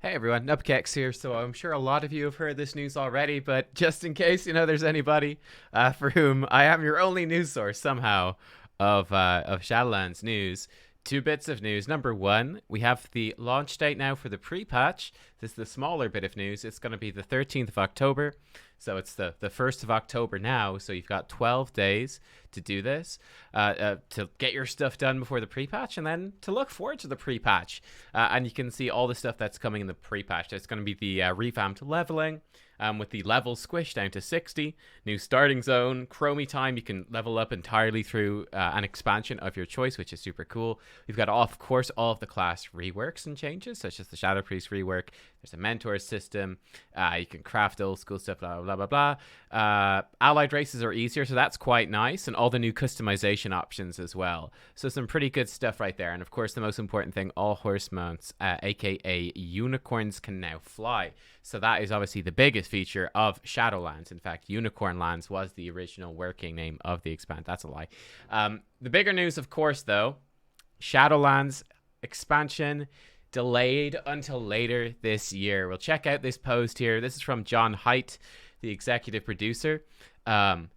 Hey everyone, Nubkeks here. So I'm sure a lot of you have heard this news already, but just in case there's anybody for whom I am your only news source somehow of Shadowlands news. Two bits of news. Number one, we have the launch date now for the pre-patch. This is the smaller bit of news. It's going to be the 13th of October. So it's the 1st of October now. So you've got 12 days to do this, to get your stuff done before the pre-patch, and then to look forward to the pre-patch. And you can see all the stuff that's coming in the pre-patch. It's going to be the revamped leveling, with the level squished down to 60, new starting zone, chromie time. You can level up entirely through an expansion of your choice, which is super cool. We've got, of course, all of the class reworks and changes, such as the Shadow Priest rework. There's a mentor system. You can craft old school stuff, blah, blah, blah, blah. Allied races are easier, so that's quite nice. And all the new customization options as well. So some pretty good stuff right there. And of course, the most important thing, all horse mounts, aka unicorns, can now fly. So that is obviously the biggest feature of Shadowlands. In fact, Unicorn Lands was the original working name of the expand. That's a lie. The bigger news, of course, though, Shadowlands expansion delayed until later this year. We'll check out this post here. This is from John Haidt, the executive producer.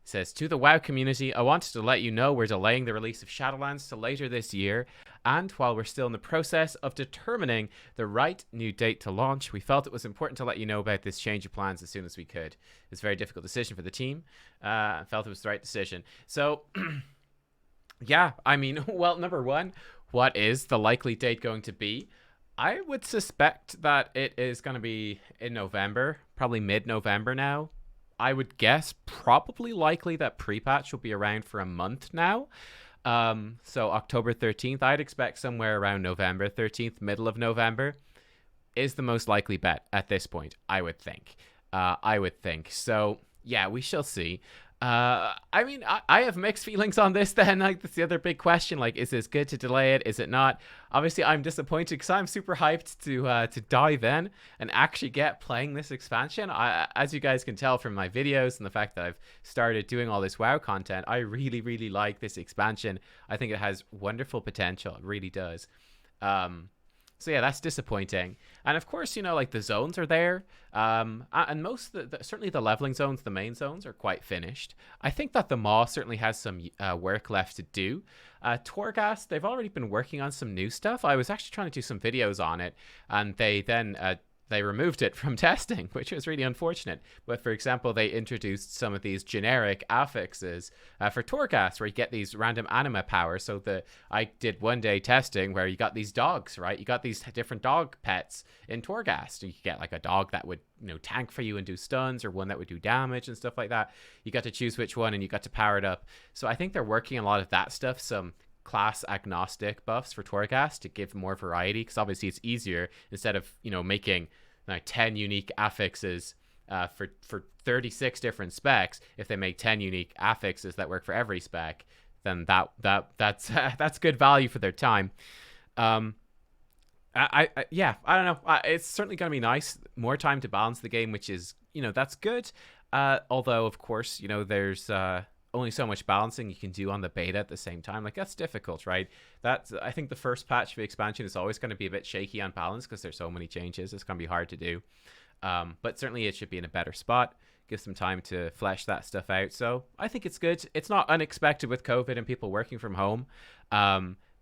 Says, to the WoW community, I wanted to let you know we're delaying the release of Shadowlands to later this year, and while we're still in the process of determining the right new date to launch, we felt it was important to let you know about this change of plans as soon as we could. It's a very difficult decision for the team. I felt it was the right decision. So, yeah, I mean, well, number one, what is the likely date going to be? I would suspect that it is going to be in November, probably mid-November now. I would guess probably likely that pre-patch will be around for a month now. So October 13th, I'd expect somewhere around November 13th, middle of November, is the most likely bet at this point, I would think. So, yeah, we shall see. I mean, I have mixed feelings on this then. Like, that's the other big question. Like, is this good to delay it? Is it not? Obviously, I'm disappointed because I'm super hyped to dive in and actually get playing this expansion. As you guys can tell from my videos and the fact that I've started doing all this WoW content, I really, really like this expansion. I think it has wonderful potential. It really does. So yeah, that's disappointing. And of course, like the zones are there. And most of certainly the leveling zones, the main zones, are quite finished. I think that the Maw certainly has some work left to do. Torghast, they've already been working on some new stuff. I was actually trying to do some videos on it, and they then they removed it from testing, which was really unfortunate. But for example, they introduced some of these generic affixes for Torghast, where you get these random anima powers. So I did one day testing where you got these dogs, right? You got these different dog pets in Torghast. You could get like a dog that would tank for you and do stuns, or one that would do damage and stuff like that. You got to choose which one, and you got to power it up. So I think they're working on a lot of that stuff. Some class agnostic buffs for Torghast to give more variety, because obviously it's easier instead of making 10 unique affixes for 36 different specs. If they make 10 unique affixes that work for every spec, then that's good value for their time. Yeah, I don't know. It's certainly going to be nice, more time to balance the game, which is that's good. Although of course there's only so much balancing you can do on the beta at the same time. Like, that's difficult, right? I think the first patch of the expansion is always going to be a bit shaky on balance because there's so many changes. It's going to be hard to do. But certainly it should be in a better spot. Give some time to flesh that stuff out. So I think it's good. It's not unexpected with COVID and people working from home.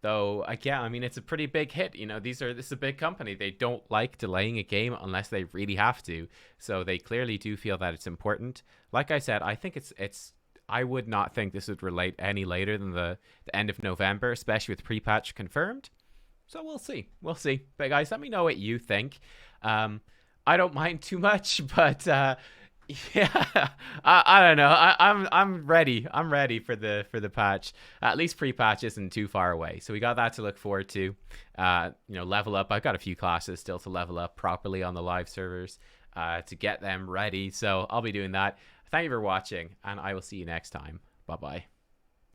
Though, yeah, I mean, it's a pretty big hit. This is a big company. They don't like delaying a game unless they really have to. So they clearly do feel that it's important. Like I said, I think I would not think this would relate any later than the end of November, especially with pre-patch confirmed. So we'll see. But guys, let me know what you think. I don't mind too much, but yeah, I don't know. I'm ready. I'm ready for the patch. At least pre-patch isn't too far away, so we got that to look forward to. Level up. I've got a few classes still to level up properly on the live servers to get them ready. So I'll be doing that. Thank you for watching, and I will see you next time. Bye-bye.